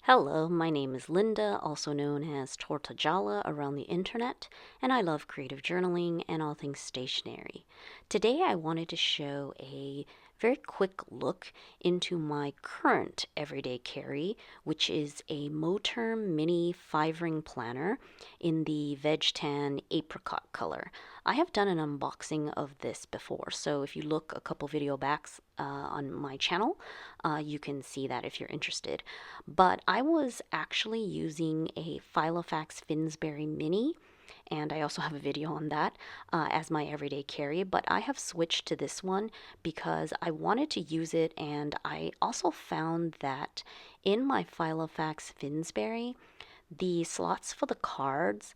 Hello, my name is Linda, also known as Tortajala around the internet, and I love creative journaling and all things stationery. Today I wanted to show a very quick look into my current everyday carry, which is a Moterm mini 5-ring planner in the veg tan apricot color. I have done an unboxing of this before, so if you look a couple video backs on my channel, you can see that if you're interested. But I was actually using a Filofax Finsbury Mini, and I also have a video on that as my everyday carry, but I have switched to this one because I wanted to use it, and I also found that in my Filofax Finsbury, the slots for the cards,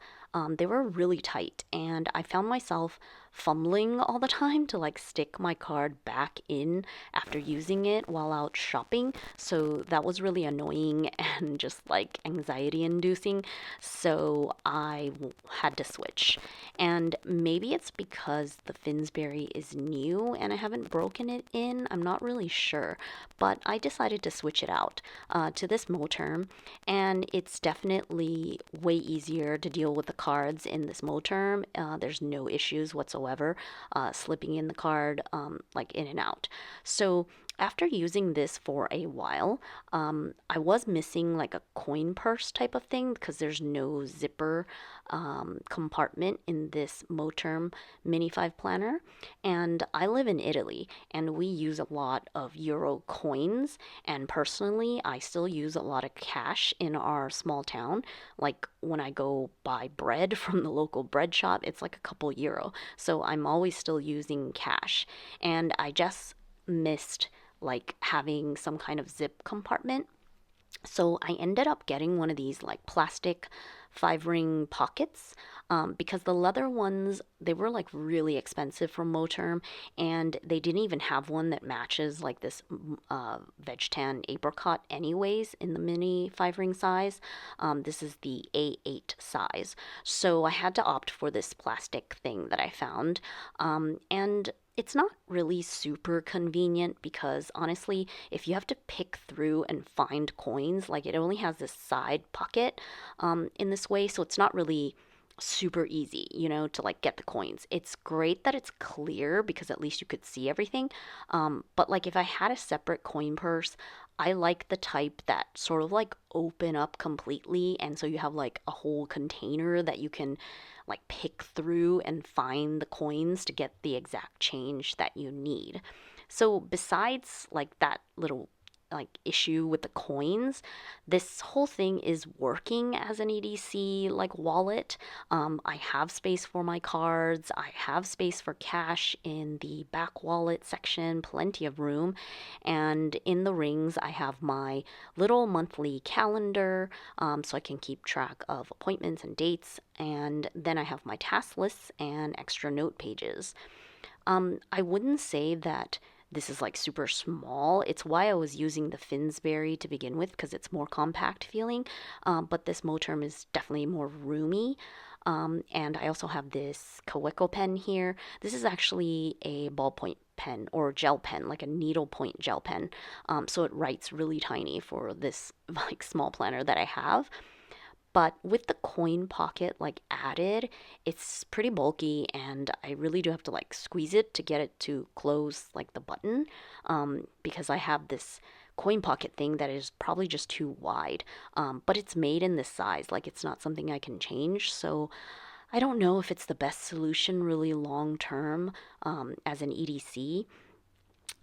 they were really tight, and I found myself fumbling all the time to like stick my card back in after using it while out shopping. So that was really annoying and just like anxiety inducing. So had to switch. And maybe it's because the Finsbury is new and I haven't broken it in. I'm not really sure. But I decided to switch it out to this Moterm, and it's definitely way easier to deal with the cards in this Moterm. There's no issues whatsoever slipping in the card like in and out. So after using this for a while, I was missing like a coin purse type of thing because there's no zipper compartment in this Moterm Mini 5 planner. And I live in Italy and we use a lot of euro coins. And personally, I still use a lot of cash in our small town. Like when I go buy bread from the local bread shop, it's like a couple euro. So I'm always still using cash. And I just missed like having some kind of zip compartment. So I ended up getting one of these like plastic 5-ring pockets because the leather ones, they were like really expensive from Moterm, and they didn't even have one that matches like this veg tan apricot anyways in the mini 5-ring size. This is the A8 size. So I had to opt for this plastic thing that I found. And it's not really super convenient because honestly, if you have to pick through and find coins, like it only has this side pocket in this way, so it's not really super easy, to like get the coins. It's great that it's clear because at least you could see everything. But like if I had a separate coin purse, I like the type that sort of like open up completely, and so you have like a whole container that you can like pick through and find the coins to get the exact change that you need. So besides like that little like issue with the coins, this whole thing is working as an EDC like wallet. I have space for my cards, I have space for cash in the back wallet section, plenty of room, and in the rings I have my little monthly calendar, so I can keep track of appointments and dates, and then I have my task lists and extra note pages. I wouldn't say that this is like super small. It's why I was using the Finsbury to begin with because it's more compact feeling. But this Moterm is definitely more roomy. And I also have this Kaweco pen here. This is actually a ballpoint pen or gel pen, like a needlepoint gel pen. So it writes really tiny for this like small planner that I have. But with the coin pocket like added, it's pretty bulky and I really do have to like squeeze it to get it to close like the button, because I have this coin pocket thing that is probably just too wide. But it's made in this size, like it's not something I can change. So I don't know if it's the best solution really long term as an EDC.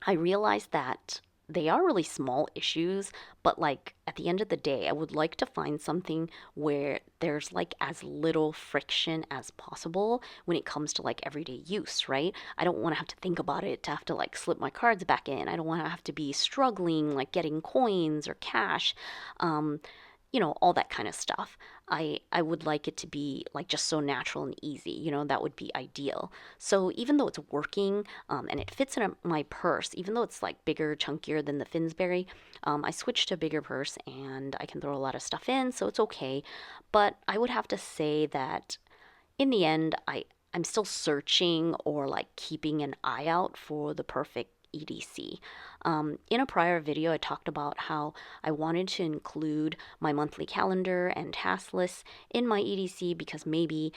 I realize that they are really small issues, but like at the end of the day, I would like to find something where there's like as little friction as possible when it comes to like everyday use, right? I don't want to have to think about it to have to like slip my cards back in. I don't want to have to be struggling like getting coins or cash. All that kind of stuff. I would like it to be like just so natural and easy, that would be ideal. So even though it's working and it fits in my purse, even though it's like bigger, chunkier than the Finsbury, I switched to a bigger purse and I can throw a lot of stuff in, so it's okay. But I would have to say that in the end, I'm still searching or like keeping an eye out for the perfect EDC. In a prior video, I talked about how I wanted to include my monthly calendar and task lists in my EDC because maybe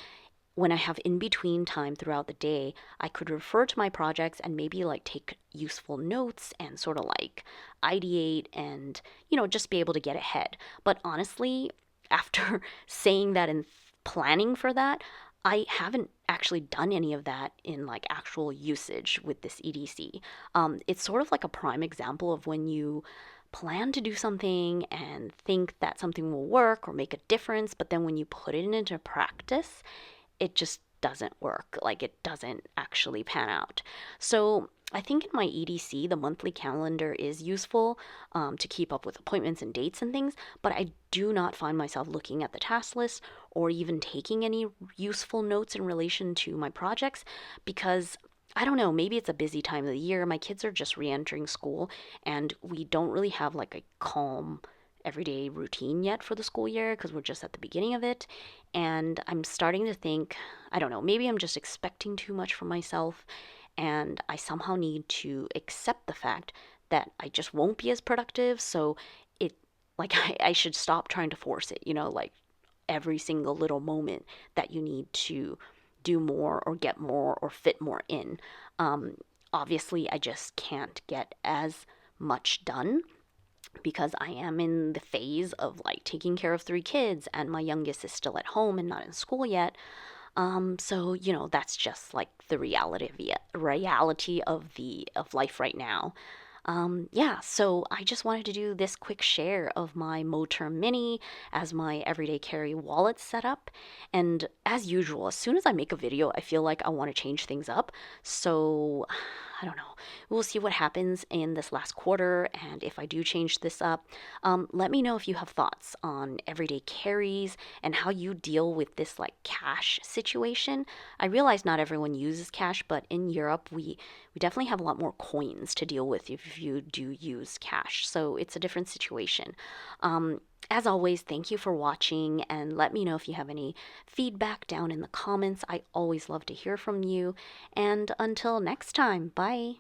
when I have in between time throughout the day, I could refer to my projects and maybe like take useful notes and sort of like ideate and, just be able to get ahead. But honestly, after saying that and planning for that, I haven't actually done any of that in like actual usage with this EDC. It's sort of like a prime example of when you plan to do something and think that something will work or make a difference, but then when you put it into practice, it just doesn't work. Like it doesn't actually pan out. So I think in my EDC, the monthly calendar is useful to keep up with appointments and dates and things, but I do not find myself looking at the task list or even taking any useful notes in relation to my projects because I don't know, maybe it's a busy time of the year. My kids are just re entering school, and we don't really have like a calm everyday routine yet for the school year because we're just at the beginning of it. And I'm starting to think, I don't know, maybe I'm just expecting too much from myself, and I somehow need to accept the fact that I just won't be as productive. So it, like, I should stop trying to force it, like every single little moment that you need to do more or get more or fit more in. Um, Obviously, I just can't get as much done because I am in the phase of like taking care of three kids and my youngest is still at home and not in school yet. So that's just like the reality of life right now. Yeah, so I just wanted to do this quick share of my Moterm Mini as my everyday carry wallet setup. And as usual, as soon as I make a video, I feel like I want to change things up. So I don't know. We'll see what happens in this last quarter. And if I do change this up, let me know if you have thoughts on everyday carries and how you deal with this like cash situation. I realize not everyone uses cash, but in Europe, we definitely have a lot more coins to deal with if you do use cash. So it's a different situation. As always, thank you for watching and let me know if you have any feedback down in the comments. I always love to hear from you. And until next time, bye.